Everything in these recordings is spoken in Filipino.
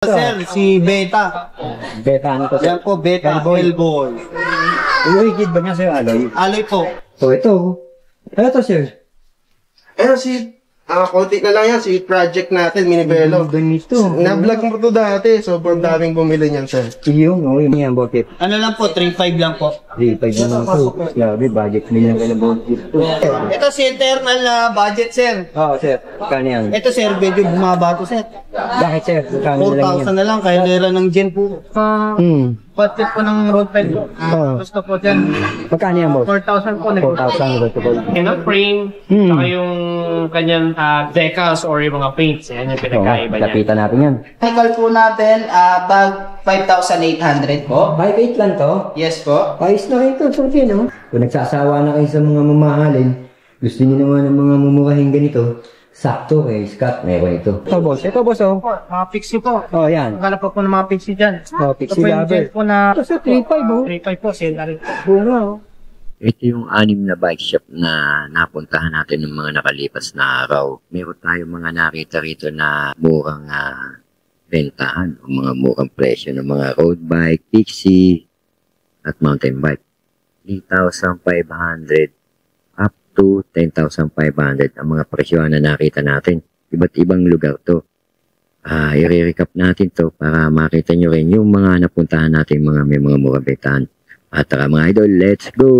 Sir, si Beta. Beta ano to? Yan po, Beta Hellboy. Rigid ba niya sir, Aloy? Aloy po. So ito. Ano to sir? Konti na lang yan, si project natin, Minibelo. Ganito. Na-vlog mo to dati, sobrang daming bumili niyan, sir. Yung, yung yan, bakit? Ano lang po, 3.5 lang po. 3.5 naman to. Grabe, budget million ka na bakit to. Ito si internal na budget, sir. Oo, sir. Kano yan? Ito, sir, medyo bumaba to, sir. Bakit sir? Kano na lang yan? 4,000 na lang, kaya nila ng gen po. Budget po ng road pad po. Gusto po dyan. Magkano yan, boss? 4,000 po. 4,000 gusto ko. Yung frame, saka yung kanyang decals or yung mga paints, yan yung pinagkaiba niya. Lapitan natin yan. Technical po natin, bag 5,800 po. 5.8 lang to? Yes po. Ayos na kayo ito, sir, no? Kung nagsasawa na kayo sa mga mamahalin, gusto niyo naman ng mga mumurahing ganito, sakto kay Scott, meron ito. Ito boss, oh. Mga pixie po. Oh, yan. Magkala po ng mga pixie dyan. Oh, pixie lover. po na... Ito sir, 3.5 oh. 3.5 po, sale na rin po. Bunga oh. Ito yung 6 na bike shop na napuntahan natin ng mga nakalipas na araw. Meron tayong mga nakita rito na murang bentahan o mga murang presyo ng mga road bike, pixie, at mountain bike. 3,500 up to 10,500 ang mga presyohan na nakita natin. Iba't ibang lugar to. I-recap natin to para makita nyo rin yung mga napuntahan natin may mga murang bentahan. At tara mga idol, let's go!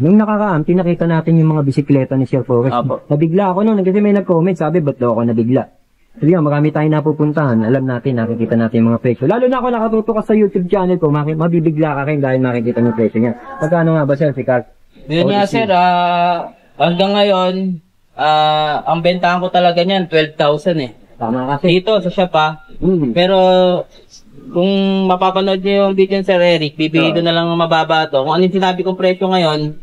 Nung nakakaam, tinakita natin yung mga bisikleta ni Sir Forrest. Nabigla ako nun, kasi may nag-comment, sabi, ba't daw ako nabigla? Sabi nga, marami tayong napupuntahan, alam natin, nakikita natin yung mga presyo. Lalo na ako nakatuto ka sa YouTube channel ko, mabibigla ka rin dahil makikita yung presyo niya. Magkano nga ba sir, si Carl? Yun nga sir, hanggang ngayon, ang bentahan ko talaga niyan, 12,000 eh. Tama kasi. Dito sa shop Pero, kung mapapanood niyo yung video ni Sir Eric, bibigay ko na lang mababa to. Kung ano yung sinabi kong presyo ngayon,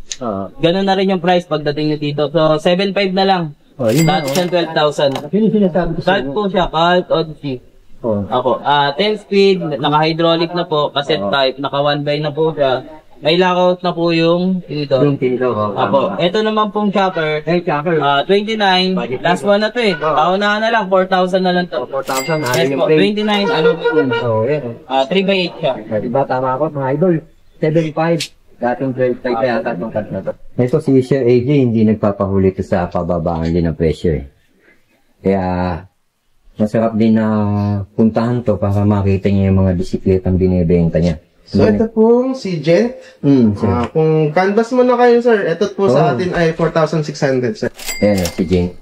ganun na rin yung price pagdating nyo dito. So, 7.5 na lang. Dati siya 12,000. Yun yung sinasabi ko Start po siya, kahit Odyssey. Ako, 10 speed, naka-hydraulic na po, cassette type, naka 1x na po siya. May lockout na po yung dito. Yung tilo. Apo, ito naman pong chopper. 29, last one na to eh. Paunahan na lang, 4,000 na lang to. 4,000, Yes po, 29, ano po yun? So, yan. 3x8 siya. Diba, tama ako mga idol. 7.5. Dating 12.5 na yata itong cut na to. Ito si Sir AJ, hindi nagpapahuli ito sa pababaan din ng presyo eh. Kaya, masarap din na puntahan to para makita niya yung mga bisikletang binibenta niya. So, ito pong si Gent. Kung canvas mo na kayo, sir, ito po sa atin ay 4,600, sir. Ayan, si Jane.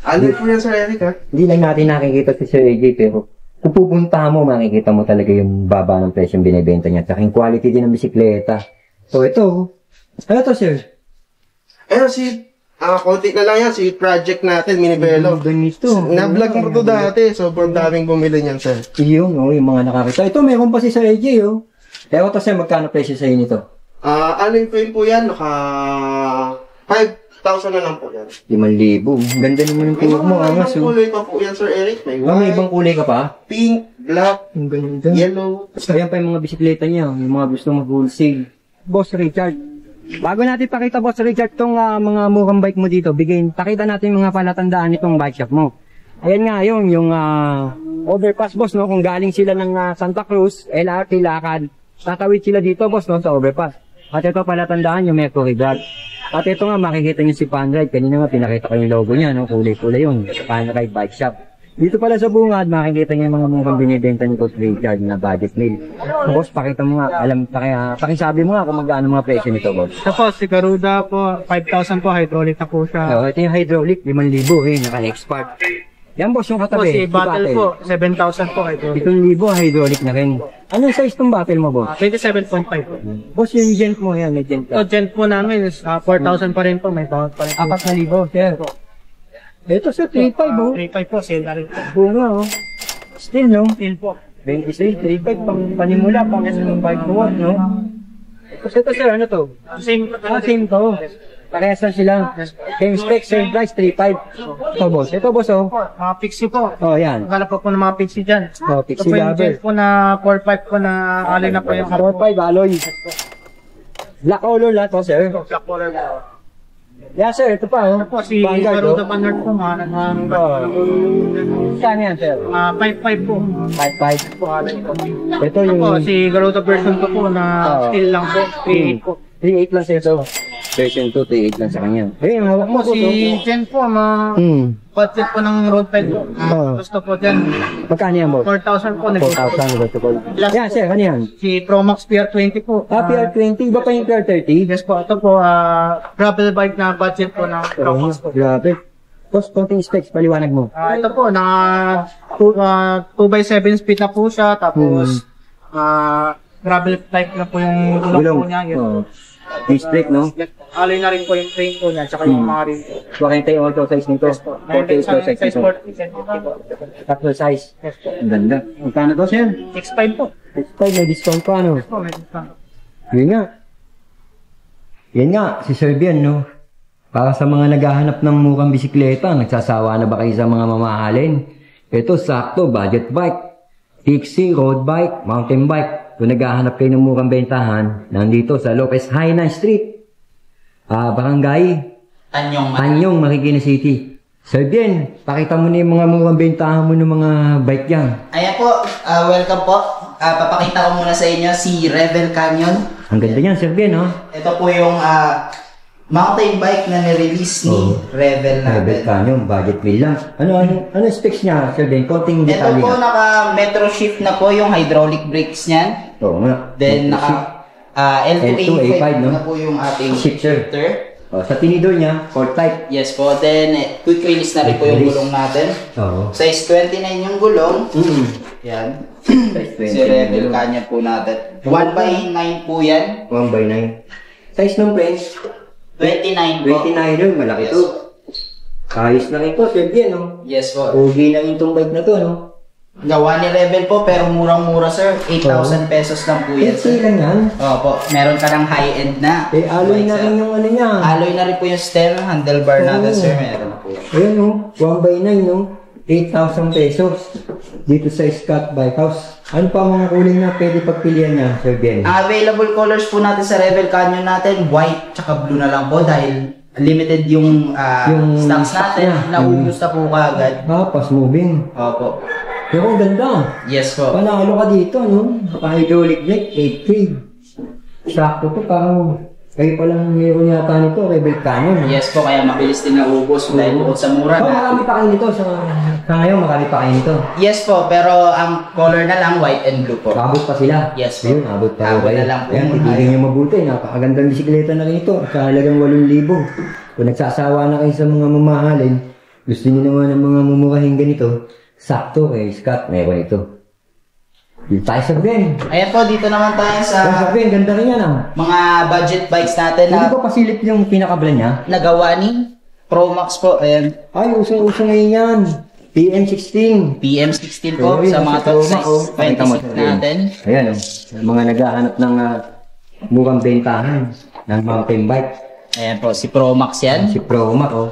Ano po yan, Sir Eric, ha? Hindi lang natin nakikita si Sir AJ, pero kung pupunta mo, makikita mo talaga yung baba ng presyo yung binibenta niya. Tsaka yung quality din ng bisikleta. So, ito. Ano to, sir? Konti na lang yan, si project natin, Minibelo. Ganito. Na-vlog mo to dati, sobrang daming bumili niyan, sir. Yung mga nakakita. Ito, meron pa si Sir AJ, oh. Pero ito, sir, magkano presyo sa'yo nito? Ano yung frame po yan? Naka 5,000 na lang po yan. 5,000. Ganda naman yung kulog mo, angas, May oh. kulay pa po yan, Sir Eric. May white, May ibang kulay ka pa? pink, black, Ang ganda. yellow. Ayan pa yung mga bisikleta niya, yung mga gusto mag-wholesale. Boss Richard. Bago natin pakita, Boss Richard, tong mga murang bike mo dito, pakita natin mga palatandaan nitong bike shop mo. Ayan nga yung overpass, boss, no? Kung galing sila ng Santa Cruz, LRT, lakad, tatawid sila dito, boss, no? Sa overpass. At ito palatandaan yung Mercury Drag. At ito nga, makikita nyo si Panride. Kanina nga, pinakita ko yung logo niya, no? Kulay-kulay yun. Panride Bike Shop. Dito pala sa bungad, makikita niyo yung mga mukang binibenta ni Coach Richard na budget meal. Boss, pakita mo nga, pakisabi mo nga kung magkano mga presyo nito, boss. Ito po, si Garuda po, 5,000 po, hydraulic na po siya. Ito yung hydraulic, 5,000 naka-expert. Yan, boss, yung katabi. Si Battle po, 7,000 po, hydraulic. 7,000 hydraulic na rin. Anong size tong battle mo, boss? 27.5 po. Boss, yung gent mo yan, may gent Ito, ka. gent po namin is 4,000 pa rin po, may bawat pa rin po. 4,000, sir. Ito, sir, 3,500, oh. 3.5 po, sale na rin po. Bunga, oh. Still, no? Sale po. 26, 3,500, pang panimula, pang S1.5 to 1, no? Ito, sir, ano to? Same. Same to. Parehas lang sila. Same spec, same price, 3,500. Ito, boss. Ito, boss, oh. Mga pixie po. Oh, yan. Magkala po ng mga pixie dyan. Oh, Ito pixie po yung lover. gent po na 4.5 po na alay na po yung 4,500 alloy. Black color lahat, oh, sir. black color po. Yeah, sir. Ito pa, oh. Po, si Vanguard, Garuda oh. Vanguard po, Saan yan, sir? 5.5 po. 5.5. Po, Ito Ito yung... po, si Garuda version 2 po na steel lang po. 3.8 po. 3.8 lang sir ito. Version 2, 3.8 lang sa kanya. Ayun, hawak mo Po, po. si Jen po, budget po ng road peg po. Gusto po dyan. Magkano yan, boss? 4,000 po. 4,000 negotiable. Last Yan, sir, ano yan? Si Promax PR20 po. PR20, iba pa yung PR30? Yes po, ito po, gravel bike na budget po ng Promax po. Grabe. Boss, konting specs, paliwanag mo. Ito po, na 2x7 speed na po siya, tapos gravel bike na po yung gulong po niya. Yes. Disc brake, no? Alloy na rin po yung frame po niya, tsaka yung mga rim po. 40 auto size nito. 40 auto size Size nito. 40 po. Tatlo size. Yes po. Ang ganda. Magkano to, sir? 6.5 po. 6.5, may discount pa, no? Yes po, may discount. Yun nga. Yan nga, si Sir Bian, no? Para sa mga naghahanap ng murang bisikleta, nagsasawa na ba kayo sa mga mamahalin? Ito, sakto, budget bike. Pixie, road bike, mountain bike. Kung naghahanap kayo ng murang bentahan, nandito sa Lopez Hainan Street. Barangay, Tanyong, Marikina City. Sir Bien, pakita mo na yung mga murang bentahan mo ng mga bike yan. Ayan po, welcome po. Papakita ko muna sa inyo si Rebel Canyon. Ang ganda yan, Sir Bien, ha? Ito po yung mountain bike na nirelease ni Rebel Rebel natin. Canyon, budget meal lang. Ano specs niya, Sir Bien? Konting Ito detalye po, nga. naka Metro Shift na po yung hydraulic brakes niyan. Oo nga. Then naka L2A5 no? na po yung ating Shifter. shifter. Sa tinidor niya, core type. Yes po, then quick release na rin po yung Release. gulong natin. Oo. Size 29 yung gulong. Yan. Size 20. Si Rebel Canyon po natin. 1x9 po yan. 1x9. Size ng frames, 29 po. 29 yun, malaki to. Ayos na rin to, Sir Bien, no? Yes po. Okay na rin tong bike na to, no? Gawa ni Rebel po, pero murang-mura sir. 8,000 pesos lang po yan Kasi sir. lang yan. Opo, meron ka ng high-end na. Alloy bike, na sir. rin yung ano niya. Alloy na rin po yung stem, handlebar natin Oo. sir. Meron na po. Ayun, no? 1x9, no? 8,000 pesos. Dito sa Scott Bike House. Ano pa mga kulay na pwede pagpilian niya, Sir Bien? Ang available colors po natin sa Rebel Canyon natin, white tsaka blue na lang po dahil limited yung, stocks stock natin. niya. Naubos na po kaagad. Fast moving. Opo. Pero ang ganda. Yes po. Panalo ka dito, no? Hydraulic brake, 8.3. Sakto to, parang kayo palang meron yata nito, Rebel Canyon. Yes po, kaya mabilis din naubos dahil bukod sa mura na. Marami pa kayo nito. Sa ngayon, marami pa kayo nito. Yes po, pero ang color na lang white and blue po. Abot pa sila. Yes po. Ayun, abot pa Abot kayo. na lang po Ayan, muna. titignan nyo mabuti. Napakagandang bisikleta na rin ito. Sa halagang 8,000. Kung nagsasawa na kayo sa mga mamahalin, gusto niyo naman ng mga mumurahing ganito, sakto kay Scott, meron ito. Dito tayo sa Ben. Ayan po, dito naman tayo sa Sa Ben, ganda rin yan ah. mga budget bikes natin Hindi na ba pasilip yung pinaka-brand niya? nagawa ni Promax po. Ayan, Ay, usong-uso ngayon yan. PM16. PM16 po Ayun, sa mga si top Proma, size oh. Pakita mo 26 sa Ben. natin. Ayan o. Mga naghahanap ng murang bentahan ng mountain bike. Ayan po, si Promax yan. Si Promac oh.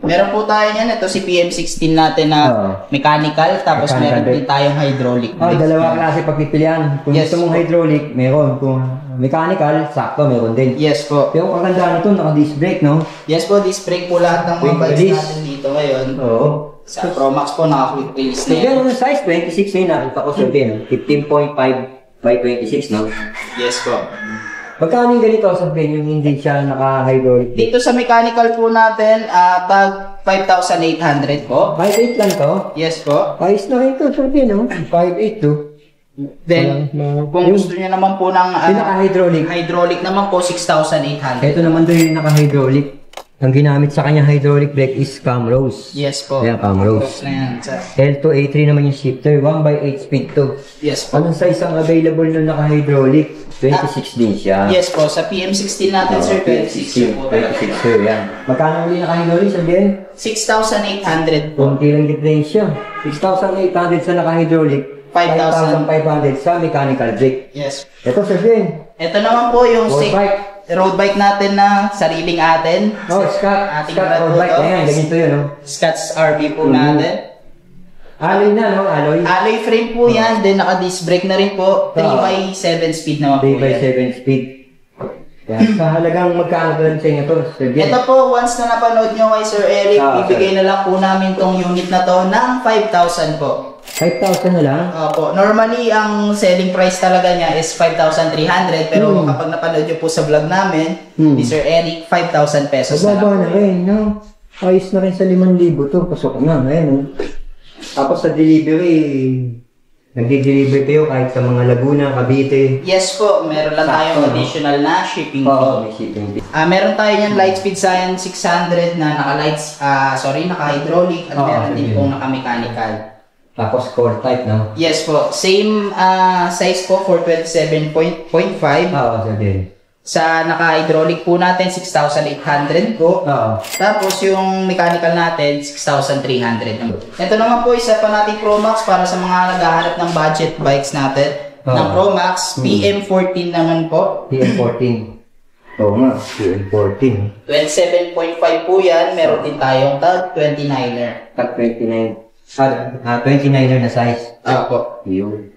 Meron po tayo yan. Ito si PM16 natin na Oo. mechanical. Tapos Mechanical meron brake. din tayong hydraulic. Oh, brakes. dalawa klase pagpipilian. Kung Yes. gusto mong hydraulic, meron. Kung mechanical, sakto, meron din. Yes po. Pero ang ganda nito, naka-disc brake, no? Yes po, disc brake po lahat ng mga Quick bikes release. natin dito ngayon. Oo. Sa Promax po, naka-quick release So, na yan. yan ang size, 26 na yun. Nakita ko sa bin. 15.5 by 26, no? Yes po. Magkano yung ganito sa bin, yung hindi siya naka-hydraulic? Dito sa mechanical po natin, tag 5,800 po. 5.8 lang to. Yes po. Ayos na rin ito sa bin, no? 5.8 to. Then, kung gusto niyo naman po ng Pinaka-hydraulic. hydraulic naman po, 6,800. Ito naman doon yung naka-hydraulic. Ang ginamit sa kanya hydraulic brake is Camrose. Yes po. Ayan, Camrose. Na yan, sir. L2, A3 naman yung shifter, 1x8 speed to. Yes po. Anong size ang available nung naka-hydraulic? 26 din siya. Yes po. Sa PM16 natin, sir, 26 po. 26 sir, yan. Magkano ulit naka-hydraulic, sabihin? 6,800 po. Kunti lang diferensya. 6,800 sa naka-hydraulic, 5,500 sa mechanical brake. Yes. Ito, sabihin, Ito naman po yung road bike. road bike natin na sariling atin. Oh, Scott Ating road bike. Ayan, ganito yun, no? Scott's RV po Mhm. natin. Alloy na, no? Alloy. Alloy frame po yan, then naka-disc brake na rin po. 3x7 speed naman po 3x7 yan. speed. Yan, sa halagang magkano ba sa inyo to, Sir Jen? Ito po, once na napanood nyo kay Sir Eric, bibigay na lang po namin tong unit na to ng 5,000 po. 5,000 na lang? Opo. Normally, ang selling price talaga niya is 5,300. Pero kapag napanood nyo po sa vlog namin, ni Sir Eric, 5,000 pesos na lang. Mababa na rin, no? Ayos na rin sa 5,000 to. Pasok na, no? Tapos sa delivery, nagdi-deliver kayo kahit sa mga Laguna, Cavite. Yes po, meron lang tayong additional na shipping po. May shipping. Meron tayo yan Lightspeed Science 600 na naka-hydraulic at meron din pong naka-mechanical. Tapos core type, no? Yes po, same size po for 27.5. Sir Jen. Sa naka-hydraulic po natin, 6,800 po. Tapos yung mechanical natin, 6,300. Ito naman po, isa pa nating Pro Max para sa mga naghahanap ng budget bikes natin. Ng Pro Max, PM14 naman po. PM14. Oo nga, PM14. 27.5 po yan. Meron din tayong tag 29er. Tag 29. 29er na size. Opo. Yun.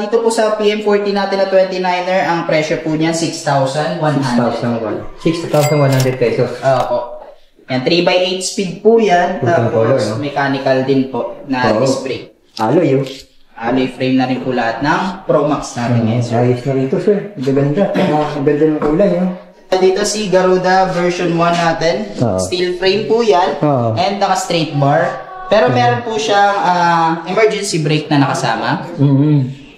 Dito po sa PM14 natin na 29er, ang presyo po niyan 6,100. 6,100 pesos. Opo. Yan, 3x8 speed po yan. Tapos mechanical din po na disc brake. Alloy yun. Alloy frame na rin po lahat ng Pro Max natin ngayon, sir. Ayos na rin ito, sir. Gaganda. Ang ganda ng kulay, no? Dito si Garuda version 1 natin. Steel frame po yan. And naka straight bar. Pero meron po siyang emergency brake na nakasama.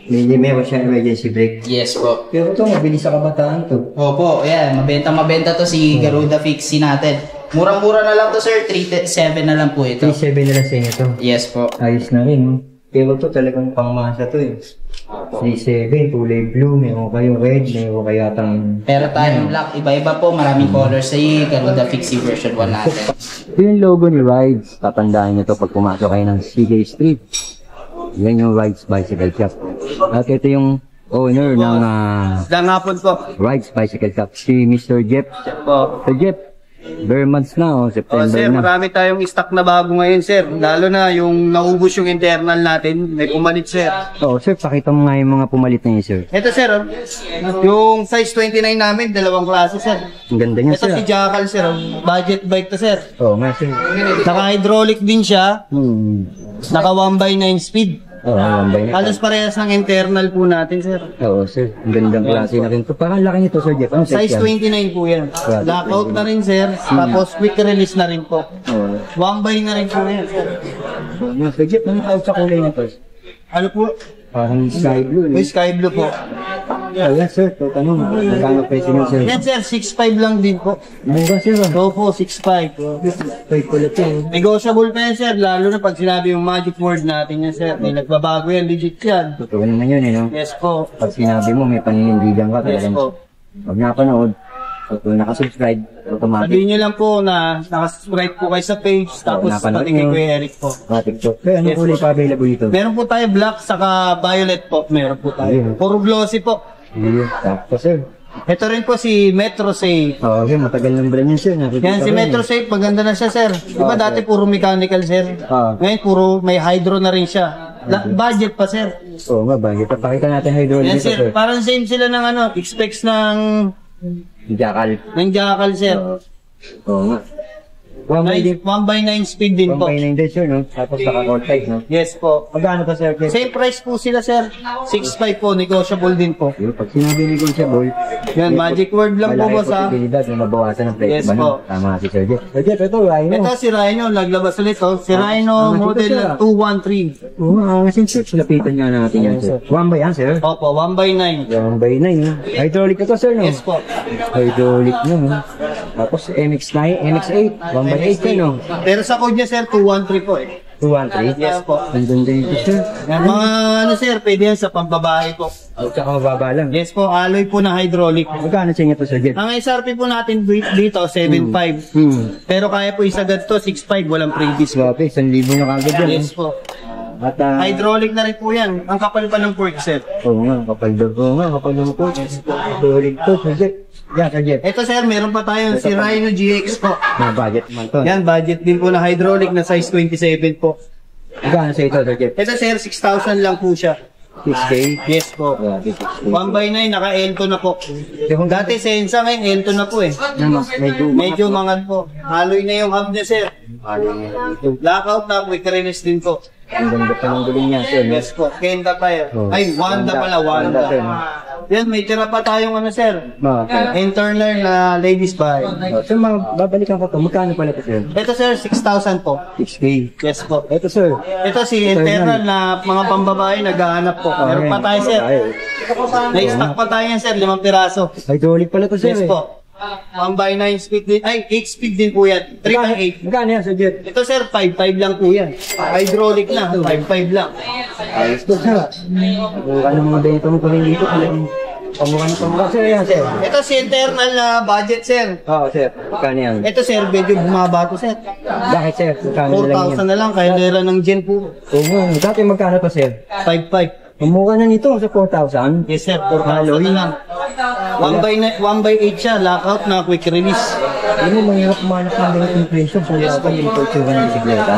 Meron siyang emergency brake. Yes po. Pero ito, mabilis sa kabataan to. Opo, yan. Mabenta to si Garuda Fixie natin. Murang-mura na lang to, sir. 3,700 na lang po ito. 3,700 na lang sa inyo to. Yes po. Ayos na rin, no? Pero to talagang pangmasa to eh. 3,700, kulay blue, meron kayong red, meron kayo atang... Pero tayong black, iba-iba po. Maraming colors sa Garuda Fixie version 1 natin. Ito yung logo ni Rides. Tatandaan nyo to pag pumasok kayo ng CJ Street. Yan yung Rides Bicycle Shop. At ito yung owner ng Dangapon po. Rides Bicycle Shop, si Mr. Jeff. Sir Jeff, bare months na, September Sir, na. marami tayong stock na bago ngayon, sir. Lalo na yung naubos yung internal natin, may pumalit, sir. Sir, pakita mo nga yung mga pumalit na yun, sir. Ito, sir, yung size 29 namin, dalawang klase, sir. Ang ganda niya, Ito sir. si Jackal, sir. Budget bike to, sir. Nga, sir. Naka-hydraulic din siya. Naka 1x9 speed. Lambay na. Halos parehas ng internal po natin, sir. Sir. Ang gandang klase na rin. Parang laki nito, Sir Jeff. Ano Size yan? 29 po yan. Lockout na rin, sir. Tapos quick release na rin po. 1x na rin po yan, sir. Sir Jeff, ano tawag sa kulay na to? Ano po? Parang sky blue. May sky blue po. Yes, sir. Tanong, magkano presyo niyo, sir? Yan, sir. 6.5 lang din po. Mura, sir. Opo, 6.5. Ay, kulit yan. Negotiable pa yan, sir. Lalo na pag sinabi yung magic word natin yan, sir. May nagbabago yan, legit yan. Totoo naman yun, no? Yes po. Pag sinabi mo, may paninindigan ka. Yes po. Pag napanood, kung nakasubscribe, automatic. Sabihin nyo lang po na nakasubscribe po kayo sa page, tapos napanood pati kay nyo. Kuya Eric po. TikTok. Kaya anong Yes, kulay pa available dito? Meron po tayo black, saka violet po. Meron po tayo. Puro glossy po. Iya, tapos, sir. Ito rin po si Metro Safe. Okay, matagal ng brand yan, sir. Nakikita Yan, si ko rin, Metro Safe, maganda na siya, sir. Di ba dati puro mechanical, sir? Ngayon, puro may hydro na rin siya. Budget pa, sir. Oo nga, bakit? Pakita natin hydraulic Yan, dito, sir. sir. Parang same sila ng specs ng Jackal, sir. Oo nga. 1x9 speed din po. 1x9 din, sir, no? Tapos naka-roll type, no? Yes po. Magkano pa, sir? Same price po sila, sir. 6.5 po, negotiable din po. Yung pag sinabi ni negotiable, Yan, magic word lang po, boss, ha? posibilidad na mabawasan ng presyo Yes ba, no? po. Tama si Sir Jeff. Sir Jeff, ito, Rhino. Ito si Rhino, naglabas ulit, oh. Si Rhino model sir. 213. Oo nga, kasi sir, lapitan nga natin yan, sir. 1 by yan, sir. Opo, 1x9. 1 by 9, no? Hydraulic ito, sir, no? Yes po. Hydraulic na, no? Tapos MX9, MX8, 1 by 8, sir, no? Pero sa code niya, sir, 213 po, eh. 213? Yes po. Ang ganda ito, sir. Yan, mga sir, pwede yan sa pambabae po. At saka mababa lang. Yes po, alloy po na hydraulic. Magkano sa inyo to, Sir Jeff? Ang SRP po natin dito, 7.5. Pero kaya po isagad to, 6.5, walang previous po. Grabe, 1,000 na kagad yan. Yes po. At, Hydraulic na rin po yan. Ang kapal pa ng fork, sir. oo nga, kapal ng po. Hydraulic to, Sir Jeff. Yan, Sir Jeff. Ito, sir, meron pa tayong si Rhino GX po. Na budget man to. Yan, budget din po na hydraulic na size 27 po. Magkano sa ito, Sir Jeff? Ito, sir, 6,000 lang po siya. 6K? Yes po. 1x9, naka-L2 na po. Dati Sensa, ngayon L2 na po eh. Medyo mangal po. Haloy na yung hub niya, sir. Lockout na, quick release din po. Ang ganda pa ng duling niya, sir. Yes po, Kenda Tire. Ay, Wanda pala, Wanda. Yan, may tira pa tayong ano, sir. Internal na ladies buy. Sir, babalikan ko to. Magkano pala ito, sir? Ito, sir, 6,000 po. 6K. Yes po. Ito, sir. Ito si internal na mga pambabae naghahanap po. Meron pa tayo, sir. May stock pa tayo yan, sir. 5 piraso. Hydraulic pala ito, sir. Yes po. 1x9 speed din. Ay, 8 speed din po yan. 3x8. Magkano yan, sir, Jet? Ito, sir, 5.5 lang po yan. Hydraulic na, 5.5 lang. Ayos to, sir. Mukha ng mga bento mo pa rin dito. Pamukha ng pamukha, sir, yan, sir. Ito si internal na budget, sir. Oo, sir. Magkano yan? Ito, sir, medyo bumaba to, sir. Bakit, sir? Magkano na lang yan? 4,000 na lang, kaya lera ng gen po. Oo, dati magkano to, sir? 5.5. Pamukha na nito sa 4,000. Yes, sir, 4,000 na lang. 1x8 siya, lockout na quick release. Hindi mo mahirap kumanap ng ganit yung presyo kung wala pa yung purchase ng bisikleta.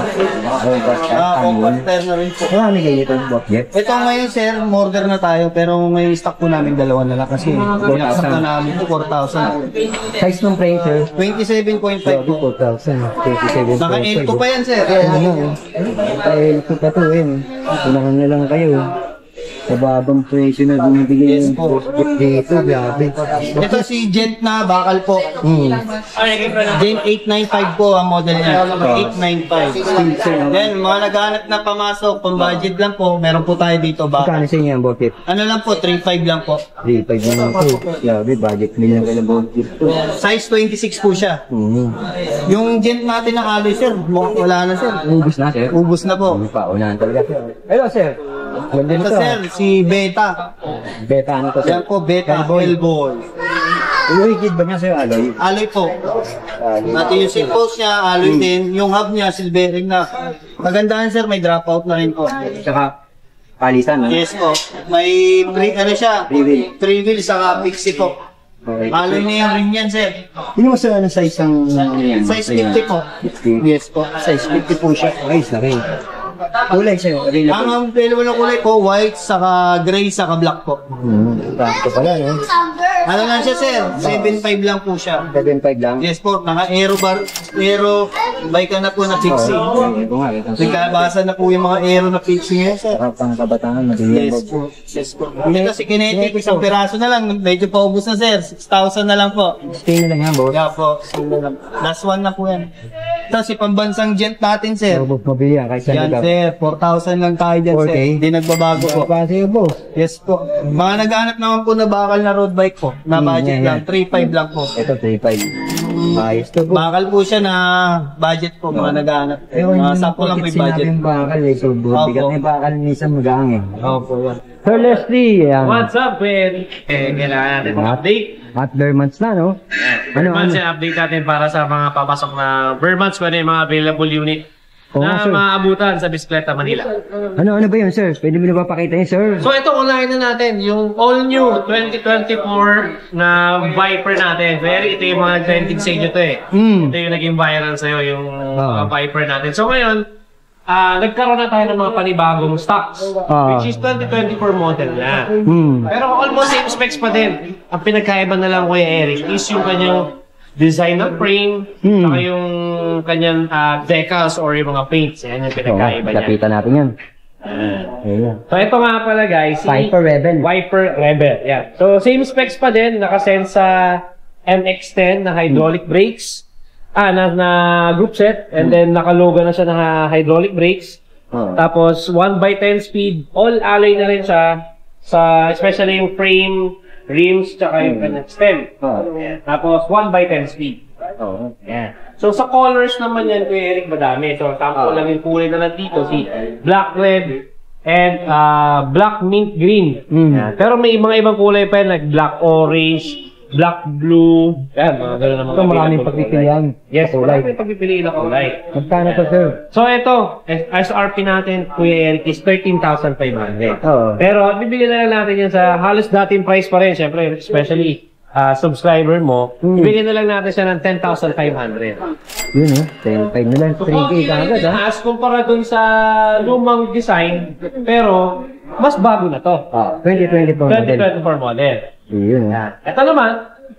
Converter na rin po. Kaya may ganito ang budget. Ito ngayon, sir, order na tayo, pero ngayon stock po namin dalawa na lang kasi binaksak na namin po 4,000. Size ng frame, sir? 27.5 po. 4,000. 27.5. Naka-L2 pa yan, sir. Naka-L2 pa to, eh. Unahan na lang kayo. Mababang presyo na bumibigay Yes yung po. dito, grabe. Ito si Gent na bakal po. Gent 895 po ang model niya. 895. Then, mga naghahanap na pamasok, pang budget lang po, meron po tayo dito bakal. Magkano sa inyo ang budget? Ano lang po, 3.5 lang po. 3.5 naman po. Grabe, budget million kayo ng budget to. Size 26 po siya. Yung Gent natin na alloy, sir, wala na, sir. Ubus na, sir. Ubus na po. Paunahan talaga, sir. Hello, sir. Ganda Ito, nito. sir, si Beta. Beta, ano to, sir? Yan po, Beta, Hellboy. Rigid ba niya, sir, alloy? Alloy po. Pati yung seat post niya, alloy din. Yung hub niya, silvering na. Magandaan, sir, may dropout na rin po. Tsaka, palitan, ha? Yes po. May ano siya? Three wheel. 3 wheel, saka pixie po. Okay. Alloy na yung rin yan, sir. Hindi mo sa ano size ang ano yan? Size 50 po. 50. Yes po. Size 50 po siya. Ayos na rin. Kulay sa'yo, available. Ang available na kulay po, white, saka gray, saka black po. Ito pala, no? Ano lang siya, sir? 7.5 lang po siya. 7.5 lang. Yes po, naka-aero bar, aero, bike na po na pixie. Ito nga, ito. Nagkabasa na po yung mga aero na pixie ngayon, sir. Sarap ang kabataan, mabilis. Yes po. Yes po. Ito si Kinetic, isang piraso na lang. Medyo paubos na, sir. 6,000 na lang po. Stay na lang yan, boss. Yeah po. Last one na po yan. Ito si pambansang Gent natin, sir. Boss, mabili yan. Kahit saan Yan, lugar. sir. 4,000 lang tayo dyan, sir. 4K? Hindi nagbabago po. Pa sa'yo, boss. Yes po. Mga naghanap naman po na bakal na road bike po. Na budget yan, lang. 3.5 lang po. Ito, 3.5. Ayos to, boss. Bakal po siya na budget po. Mga naghanap. Mga sakto lang po yung budget. Sinabing bakal, eh. So, bigat na yung bakal minsan mag-aang, eh. Opo, yan. Sir Leslie, yan. What's up, Ben? Kailangan natin update. At bare months na, no? Ano, Vermonts, update natin para sa mga papasok na Vermonts, kung ano yung mga available unit Oo, na sir. maabutan sa Bicicleta, Manila. Ano ba yun, sir? Pwede mo na ba pakita yun, sir? So ito, unahin na natin yung all new 2024 na Viper natin. Very, ito yung mga trending sa inyo to eh. Ito yung naging viral sa'yo, yung mga Viper natin. So ngayon, nagkaroon na tayo ng mga panibagong stocks, which is 2024 model na. Pero almost same specs pa din. Ang pinagkaiba na lang, Kuya Eric, is yung kanyang design ng frame, saka yung kanyang decals or yung mga paints. Yan yung pinagkaiba niya. Lapitan natin yan. Ayan. So ito nga pala guys, si Viper Rebel. Viper Rebel, yeah. So same specs pa din, nakasend sa MX-10 na hydraulic brakes. Na group set, and then nakalogo na siya ng hydraulic brakes. Tapos 1x10 speed, all alloy na rin siya, sa especially yung frame, rims, tsaka yung kanyang stem. Tapos 1x10 speed. Yeah. So sa colors naman yan, Kuya Eric, madami. So sample lang yung kulay na nandito, si black red and black mint green. Yeah. Pero may mga ibang kulay pa yan, like black orange, black blue, yan, mga gano'n naman. Ito maraming pagpipilian. Yes, maraming pagpipilian na kulay. Magkano to, sir? So ito, SRP natin, Kuya Eric, is 13,500. Oo. Pero bibigyan na lang natin yan sa halos dating price pa rin, syempre, especially subscriber mo, ibigay na lang natin siya ng 10,500. Yun eh, 10.5 na lang, 3K kagad ha. As kumpara dun sa lumang design, pero mas bago na to. 2024 model. 2024 model. Yun eh. Ito naman,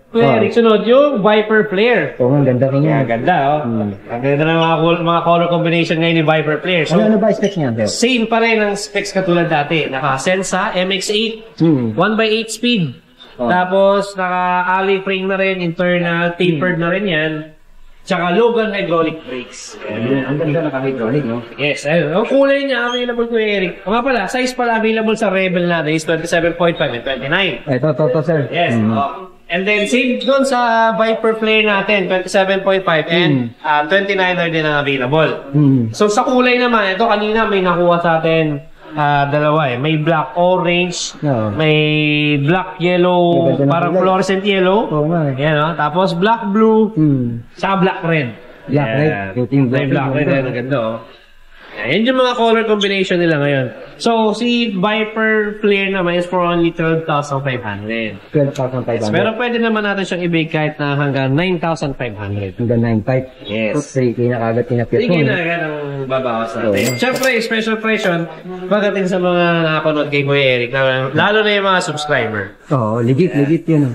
Kuya Eric, sunod yung Viper Flare. Oo, ang ganda rin yan. Ganda, oh. Ang ganda ng mga color combination ngayon ni Viper Flare. So, Ano ba specs niya, Bel? same pa rin ang specs katulad dati. Naka-Sensa MX-8, 1x8 speed. Tapos, naka-alley frame na rin, internal, tapered na rin yan. Tsaka Logan hydraulic brakes. Ang ganda naka-hydraulic, no? Yes, ayun. Ang kulay niya, available ko Eric. O nga pala, size pala available sa Rebel natin is 27.5 and 29. Ito, sir. Yes. And then, same doon sa Viper Flare natin, 27.5 and 29 are din ang available. So, sa kulay naman, ito kanina may nakuha sa atin dalawa eh. May black orange, may black yellow, parang fluorescent yellow. Oo nga eh. Yan, no? Tapos black blue, saka black red. Black red. May black red. Ang ganda, oh. Yan yung mga color combination nila ngayon. So, si Viper Flare naman is for only 12,500. 12,500. Pero pwede naman natin siyang ibig kahit na hanggang 9,500. Hanggang 9.5. Yes. So, 3K na kagad tinapit Sige mo. na agad ang babawas natin. Siyempre, special presyon pagdating sa mga nakapanood kay Kuya Eric, lalo na yung mga subscriber. Oo, legit yun.